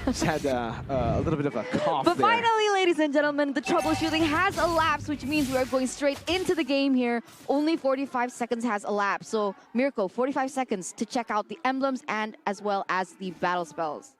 Just had a little bit of a cough But there. finally, ladies and gentlemen, the troubleshooting has elapsed, which means we are going straight into the game here. Only 45 seconds has elapsed. So, Mirko, 45 seconds to check out the emblems and as well as the battle spells.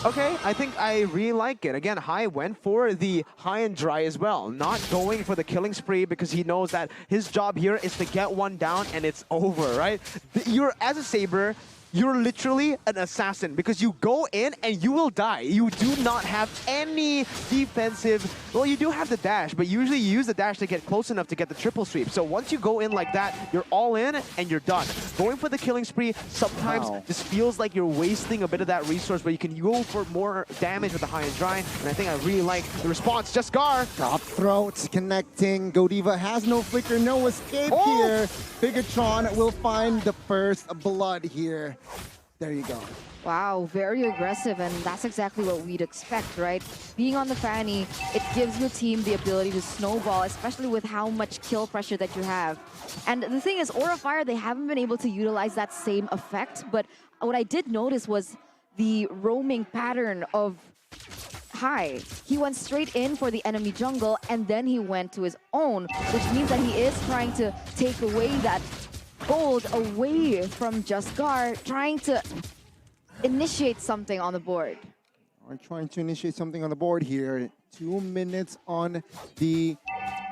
Okay, I think I really like it. Again, Hai went for the high and dry as well, not going for the killing spree because he knows that his job here is to get one down and it's over, right? You're, as a Saber, you're literally an assassin because you go in and you will die. You do not have any defensive... Well, you do have the dash, but usually you use the dash to get close enough to get the triple sweep. So once you go in like that, you're all in and you're done. Going for the killing spree sometimes just feels like you're wasting a bit of that resource, but you can go for more damage with the high and dry. And I think I really like the response. Just Gar. Top throat connecting. Godiva has no flicker, no escape here. BIGETRON will find the first blood here. There you go. Wow, very aggressive, and that's exactly what we'd expect, right? Being on the Fanny, it gives your team the ability to snowball, especially with how much kill pressure that you have. And the thing is, Aura Fire, they haven't been able to utilize that same effect, but what I did notice was the roaming pattern of Hai. He went straight in for the enemy jungle, and then he went to his own, which means that he is trying to take away that gold away from Just Gar, trying to initiate something on the board. We're trying to initiate something on the board here. 2 minutes on the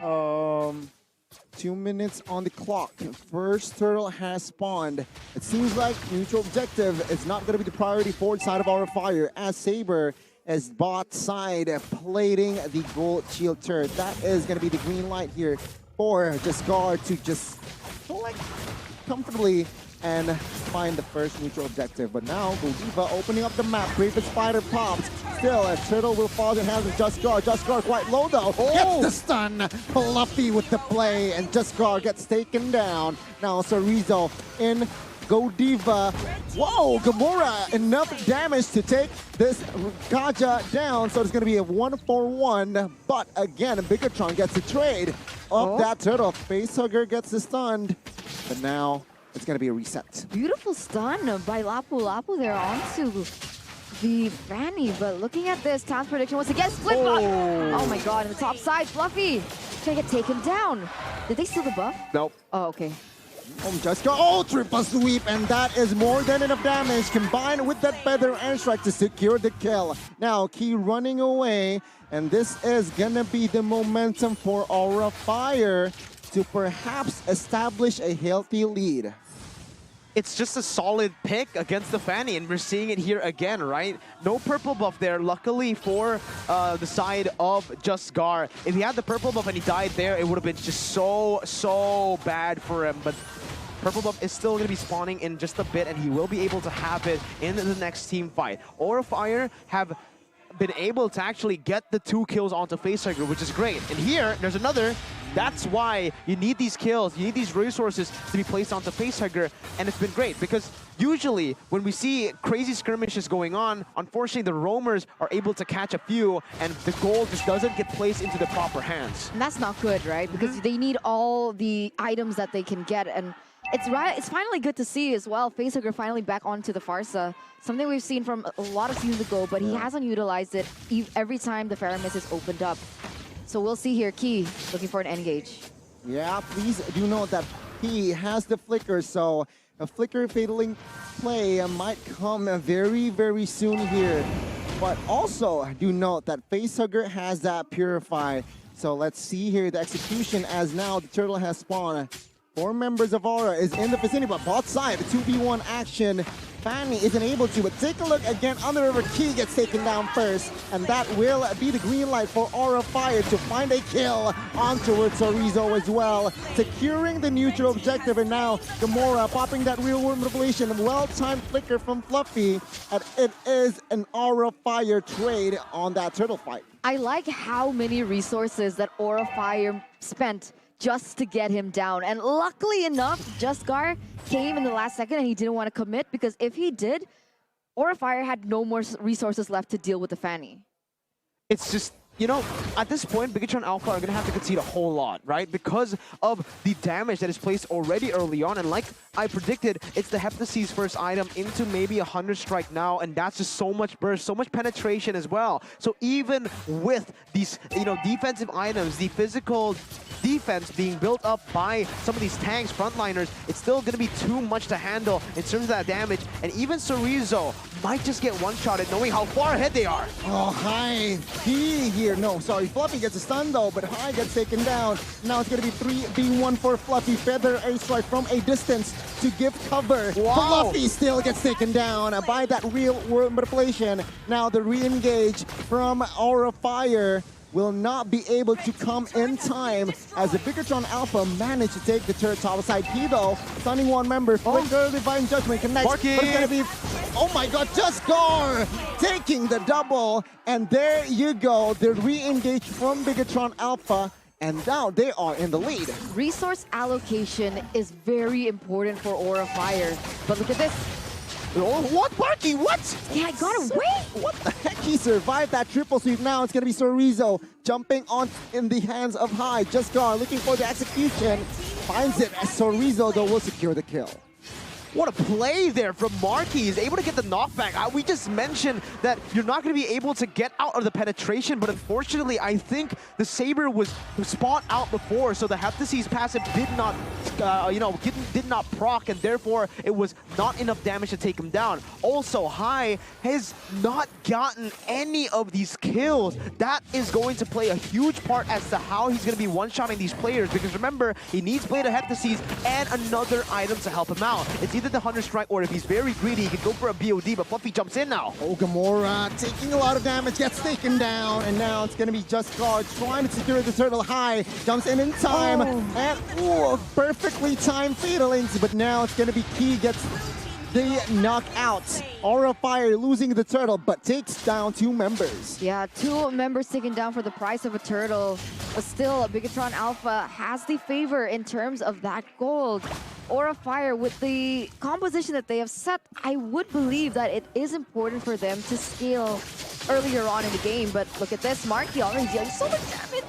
2 minutes on the clock. First turtle has spawned. It seems like neutral objective is not going to be the priority forward side of our fire as Saber as bot side plating the gold shield turret. That is going to be the green light here for Just Gar to just collect comfortably and find the first neutral objective. But now Godiva opening up the map. Brave Spider pops. Still, a turtle will fall in the hands of Just Gar. Just Gar quite low though. Gets the stun. Fluffy with the play, and Just Gar gets taken down. Now Sorizo in Godiva. Whoa, Gamora, enough damage to take this Gaja down. So it's going to be a 1-for-1. But again, BIGETRON gets the trade of that turtle. Facehugger gets the stunned. But now it's going to be a reset. Beautiful stun by Lapu Lapu there onto the Fanny. But looking at this, Town's prediction was again split buff. Oh my god, in the top side, Fluffy trying to get taken down. Did they steal the buff? Nope. Oh, okay. Just Gar, triple sweep, and that is more than enough damage combined with that feather and strike to secure the kill. Now, Key running away, and this is gonna be the momentum for Aura Fire to perhaps establish a healthy lead. It's just a solid pick against the Fanny, and we're seeing it here again, right? No purple buff there, luckily for the side of Just Gar. If he had the purple buff and he died there, it would have been just so bad for him. But purple buff is still going to be spawning in just a bit, and he will be able to have it in the next team fight. Aura Fire have been able to actually get the 2 kills onto Facehugger, which is great. And here, there's another. That's why you need these kills, you need these resources to be placed onto Facehugger, and it's been great because usually when we see crazy skirmishes going on, unfortunately the roamers are able to catch a few and the gold just doesn't get placed into the proper hands. And that's not good, right? Because they need all the items that they can get, and it's finally good to see as well. Facehugger finally back onto the Farsa. Something we've seen from a lot of seasons ago, but he hasn't utilized it every time the Faramis is opened up. So we'll see here. Key looking for an engage. Yeah, please do note that he has the flicker, so a flicker failing play might come very soon here. But also do note that Facehugger has that purify. So let's see here the execution as now the turtle has spawned. 4 members of Aura is in the vicinity, but bot side, 2v1 action. Fanny isn't able to, but take a look again on the river. Key gets taken down first, and that will be the green light for Aura Fire to find a kill on towards Sorizo as well, securing the neutral objective. And now Gamora popping that real world manipulation, well-timed flicker from Fluffy, and it is an Aura Fire trade on that turtle fight. I like how many resources that Aura Fire spent just to get him down. And luckily enough, Just Gar came in the last second and he didn't want to commit, because if he did, Aura Fire had no more resources left to deal with the Fanny. It's just you know, at this point, BIGETRON Alpha are going to have to concede a whole lot, right? Because of the damage that is placed already early on. And like I predicted, it's the Heptasea's first item into maybe 100 strike now. And that's just so much burst, so much penetration as well. So even with these, you know, defensive items, the physical defense being built up by some of these tanks, frontliners, it's still going to be too much to handle in terms of that damage. And even Chorizo might just get one-shotted knowing how far ahead they are. Oh, High, he here. No, sorry, Fluffy gets a stun though, but High gets taken down. Now it's going to be 3v1 for Fluffy. Feather a strike from a distance to give cover. Wow. Fluffy still gets taken down by that real-world manipulation. Now the re-engage from Aura Fire will not be able to come in time as the BIGETRON Alpha managed to take the turret top side. P though, stunning one member, Flicker, Divine Judgment connects, Marky. but it's gonna be, oh my god, just Gar taking the double, and there you go, the re-engage from BIGETRON Alpha, and now they are in the lead. Resource allocation is very important for Aura Fire, but look at this. Oh, what, Marky, what? Yeah, I got away. What the heck? He survived that triple sweep. Now it's going to be Chorizo jumping on in the hands of High. Just Gar looking for the execution. Finds it as Chorizo, though, will secure the kill. What a play there from Marky. He's able to get the knockback. We just mentioned that you're not going to be able to get out of the penetration, but unfortunately, I think the Saber was spot out before, so the Heptasea's passive did not, you know, did not proc, and therefore it was not enough damage to take him down. Also, High has not gotten any of these kills. That is going to play a huge part as to how he's going to be one-shotting these players, because remember, he needs Blade of Heptasea's and another item to help him out. It's either the 100 strike, or if he's very greedy, he can go for a BOD, but Fluffy jumps in now. Oh, Gamora taking a lot of damage, gets taken down, and now it's going to be Just Guard trying to secure the turtle. High jumps in time, and ooh, perfectly timed fatalings, but now it's going to be Key gets the knockout. Aura Fire losing the turtle, but takes down 2 members. Yeah, 2 members taken down for the price of a turtle, but still, BIGETRON Alpha has the favor in terms of that gold. Aura Fire, with the composition that they have set, I would believe that it is important for them to scale earlier on in the game. But look at this, Marky already dealing so much damage.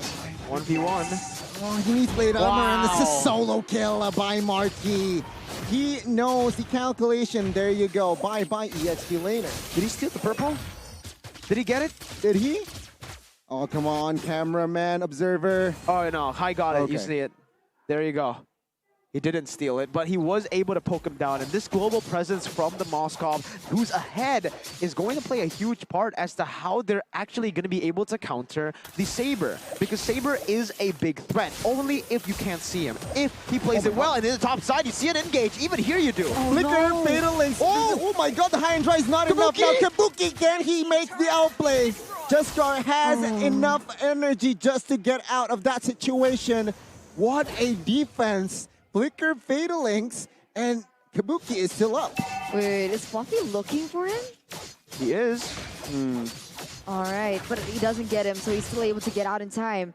1v1. Oh, he needs Blade Armor, and this is solo kill by Marky. He knows the calculation. There you go. Bye-bye, EXP laner. Did he steal the purple? Did he get it? Did he? Oh, come on, cameraman, observer. Oh, no. High got it. Okay. You see it. There you go. He didn't steal it, but he was able to poke him down. And this global presence from the Moskov, who's ahead, is going to play a huge part as to how they're actually going to be able to counter the Saber. Because Saber is a big threat, only if you can't see him. If he plays it well, and in the top side, you see it engage. Even here you do. Flicker, Fatal Links. Oh my god, the high and dry is not enough. Now Kabuki, can he make the outplay? Justgar has enough energy just to get out of that situation. What a defense. Flicker, Fatal Links, and Kabuki is still up. Wait, is Fluffy looking for him? He is. All right, but he doesn't get him, so he's still able to get out in time.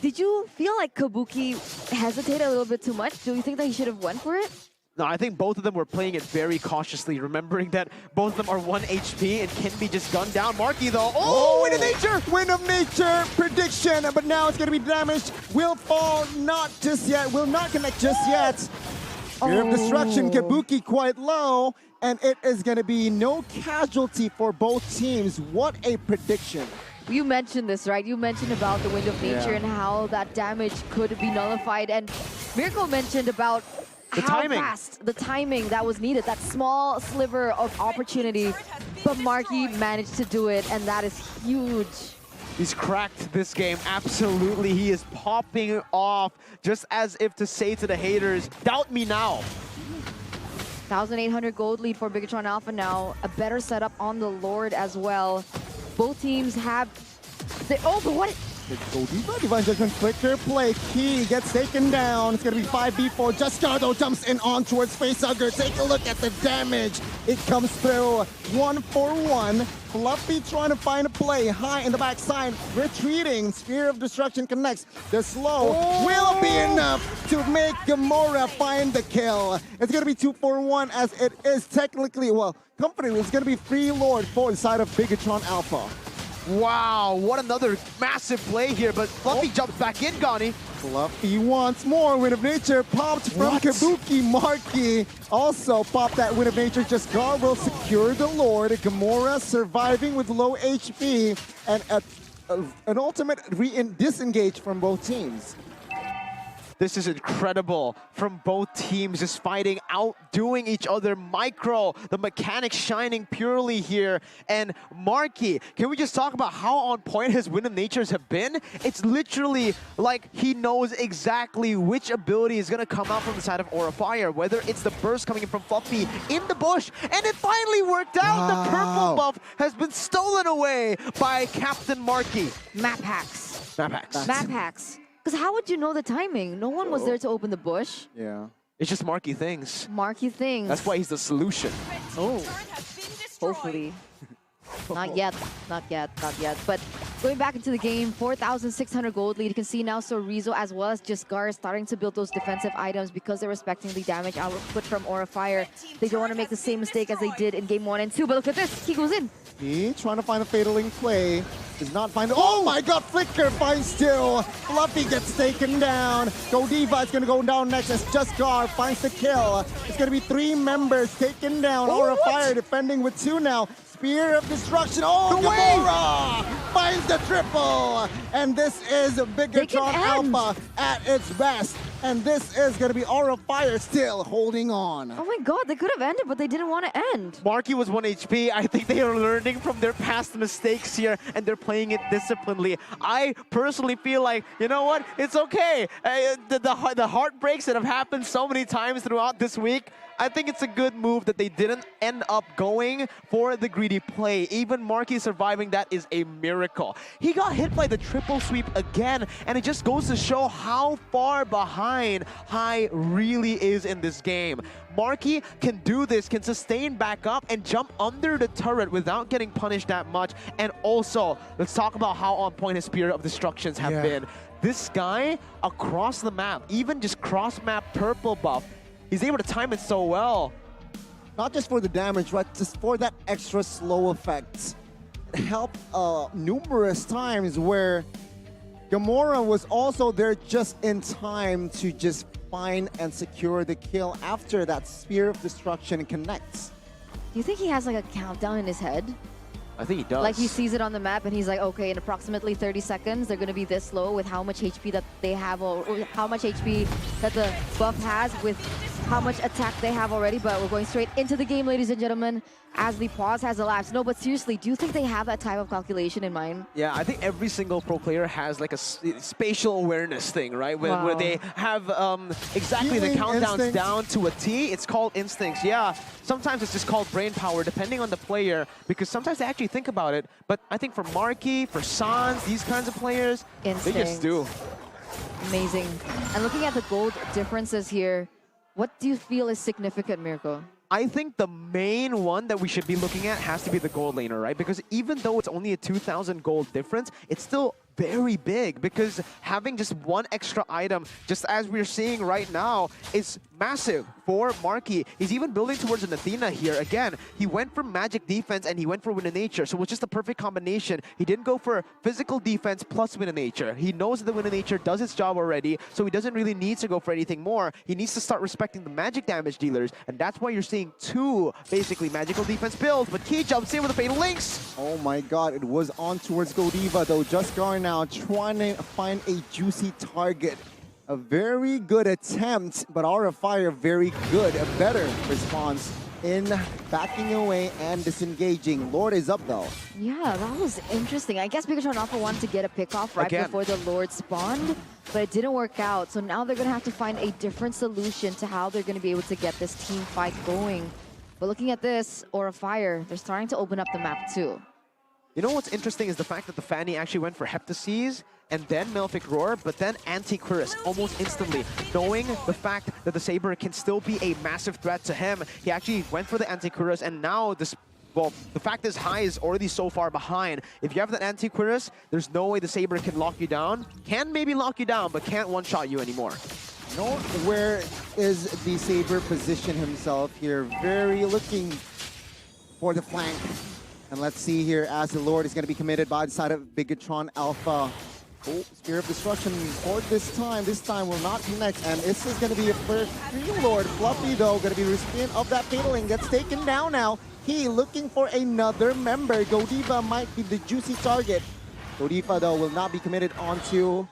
Did you feel like Kabuki hesitated a little bit too much? Do you think that he should have went for it? No, I think both of them were playing it very cautiously, remembering that both of them are 1 HP and can be just gunned down. Marky, though, Wind of Nature! Wind of Nature prediction, but now it's going to be damaged. Will fall, not just yet. Will not connect just yet. Fear of Destruction, Kabuki quite low, and it is going to be no casualty for both teams. What a prediction. You mentioned this, right? You mentioned about the Wind of Nature and how that damage could be nullified, and Mirko mentioned about how fast the timing that was needed, that small sliver of opportunity, but Marky managed to do it, and that is huge. He's cracked this game, absolutely. He is popping off, just as if to say to the haters, doubt me now. 1,800 gold lead for BIGETRON Alpha now, a better setup on the Lord as well. Both teams have... but what... Divine Judgment Flicker play. Key gets taken down. It's going to be 5v4. Juscardo jumps in on towards Facehugger. Take a look at the damage. It comes through 1-for-1. Fluffy trying to find a play. High in the backside. Retreating. Sphere of Destruction connects. The slow will be enough to make Gamora find the kill. It's going to be 2-for-1 as it is technically, well, comfortably, it's going to be free Lord for the side of BIGETRON Alpha. Wow, what another massive play here, but Fluffy jumps back in, Gani. Fluffy wants more. Wind of Nature popped from What? Kabuki. Marky also popped that Wind of Nature. Just Gar will secure the Lord. Gamora surviving with low HP. And an ultimate disengage from both teams. This is incredible from both teams, just fighting, outdoing each other. Micro, the mechanics shining purely here. And Marky, can we just talk about how on point his Wind of Natures have been? It's literally like he knows exactly which ability is going to come out from the side of Aura Fire, whether it's the burst coming in from Fluffy in the bush. And it finally worked out. Wow. The purple buff has been stolen away by Captain Marky. Map hacks. Map hacks. Map hacks. Because how would you know the timing? No one was there to open the bush. Yeah. It's just Marky things. Marky things. That's why he's the solution. Oh, hopefully. Not yet, not yet, not yet. But going back into the game, 4,600 gold lead. You can see now Sorizo as well as Just Gar starting to build those defensive items because they're respecting the damage output from Aura Fire. They don't want to make the same mistake as they did in game 1 and 2. But look at this, he goes in. He trying to find a Fataling play. Does not find. Oh my god, Flicker finds still. Fluffy gets taken down. Godiva is going to go down next as Just Gar finds the kill. It's going to be 3 members taken down. Aura Fire defending with 2 now. Spear of Destruction. Oh, Gamora finds the triple. And this is BIGETRON Alpha at its best. And this is going to be Aura Fire still holding on. Oh my god, they could have ended, but they didn't want to end. Marky was 1 HP. I think they are learning from their past mistakes here, and they're playing it disciplinedly. I personally feel like, you know what? It's okay. The heartbreaks that have happened so many times throughout this week, I think it's a good move that they didn't end up going for the greedy play. Even Marky surviving that is a miracle. He got hit by the triple sweep again, and it just goes to show how far behind High really is in this game. Marky can do this, can sustain back up and jump under the turret without getting punished that much. And also, let's talk about how on point his Spirit of Destructions have been. This guy across the map, even just cross-map purple buff, he's able to time it so well. Not just for the damage, but just for that extra slow effect. It helped numerous times where Gamora was also there just in time to just find and secure the kill after that Spear of Destruction connects. Do you think he has like a countdown in his head? I think he does. Like he sees it on the map and he's like, okay, in approximately 30 seconds, they're going to be this low with how much HP that they have or how much HP that the buff has with how much attack they have already. But we're going straight into the game, ladies and gentlemen, as the pause has elapsed. No, but seriously, do you think they have that type of calculation in mind? Yeah, I think every single pro player has like a spatial awareness thing, right? Where they have exactly the countdowns instincts down to a T. It's called instincts. Yeah, sometimes it's just called brain power, depending on the player, because sometimes they actually think about it. But I think for Marky, for Sans, these kinds of players, they just do. Amazing. And looking at the gold differences here, what do you feel is significant, Mirko? I think the main one that we should be looking at has to be the gold laner, right? Because even though it's only a 2,000 gold difference, it's still very big, because having just one extra item, just as we're seeing right now, is massive for Marky. He's even building towards an Athena here. Again, he went for magic defense and he went for Wind of Nature, so it was just the perfect combination. He didn't go for physical defense plus Wind of Nature. He knows that the Wind of Nature does its job already, so he doesn't really need to go for anything more. He needs to start respecting the magic damage dealers, and that's why you're seeing 2 basically magical defense builds. But Key jumps in with the Fatal Links. Oh my god, it was on towards Godiva though. Just Gar now trying to find a juicy target. A very good attempt, but Aura Fire very good, a better response in backing away and disengaging. Lord is up though. Yeah, that was interesting. I guess BIGETRON Alpha wanted to get a pick off right before the Lord spawned, but it didn't work out. So now they're going to have to find a different solution to how they're going to be able to get this team fight going. But looking at this, Aura Fire, they're starting to open up the map too. You know what's interesting is the fact that the Fanny actually went for Heptaseas and then Malefic Roar, but then Anti-Cuirass almost instantly. Knowing the fact that the Saber can still be a massive threat to him, he actually went for the Anti-Cuirass, and now this, well, the fact is High is already so far behind. If you have that Anti-Cuirass, there's no way the Saber can lock you down. Can maybe lock you down, but can't one-shot you anymore. Where is the Saber position himself here? Very looking for the flank. And let's see here as the Lord is going to be committed by the side of Bigetron Alpha. Oh, Spear of Destruction for this time. This time will not connect, and this is going to be a first free Lord. Fluffy, though, going to be recipient of that Fataling. Gets taken down now. He looking for another member. Godiva might be the juicy target. Godiva, though, will not be committed onto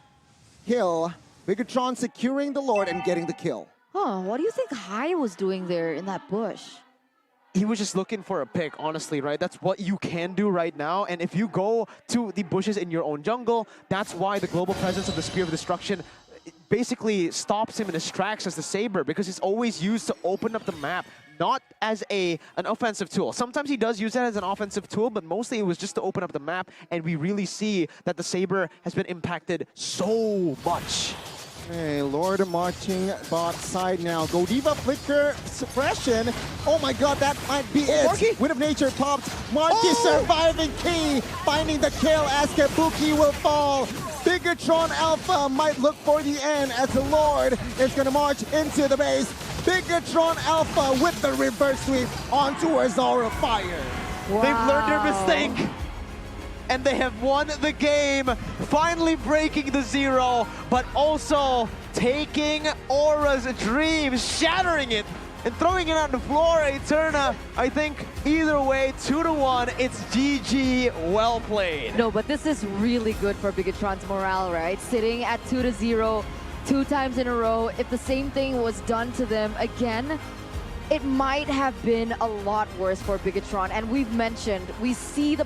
Hill. Bigetron securing the Lord and getting the kill. Huh, what do you think Hai was doing there in that bush? He was just looking for a pick, honestly, right? That's what you can do right now. And if you go to the bushes in your own jungle, that's why the global presence of the Spear of Destruction basically stops him in his tracks as the Saber, because it's always used to open up the map, not as an offensive tool. Sometimes he does use it as an offensive tool, but mostly it was just to open up the map, and we really see that the Saber has been impacted so much. Hey, Lord marching bot side now. Godiva flicker suppression. Oh my god, that might be it. Marky? Wind of Nature popped. Marky surviving key. Finding the kill as Kabuki will fall. Bigetron Alpha might look for the end as the Lord is going to march into the base. Bigetron Alpha with the reverse sweep onto Azora Fire. Wow. They've learned their mistake. And they have won the game, finally breaking the 0, but also taking Aura's dream, shattering it, and throwing it on the floor. Eterna, I think either way, 2-1, it's GG, well played. No, but this is really good for Bigetron's morale, right? Sitting at 2-0, 2 times in a row. If the same thing was done to them again, it might have been a lot worse for Bigetron. And we've mentioned, we see the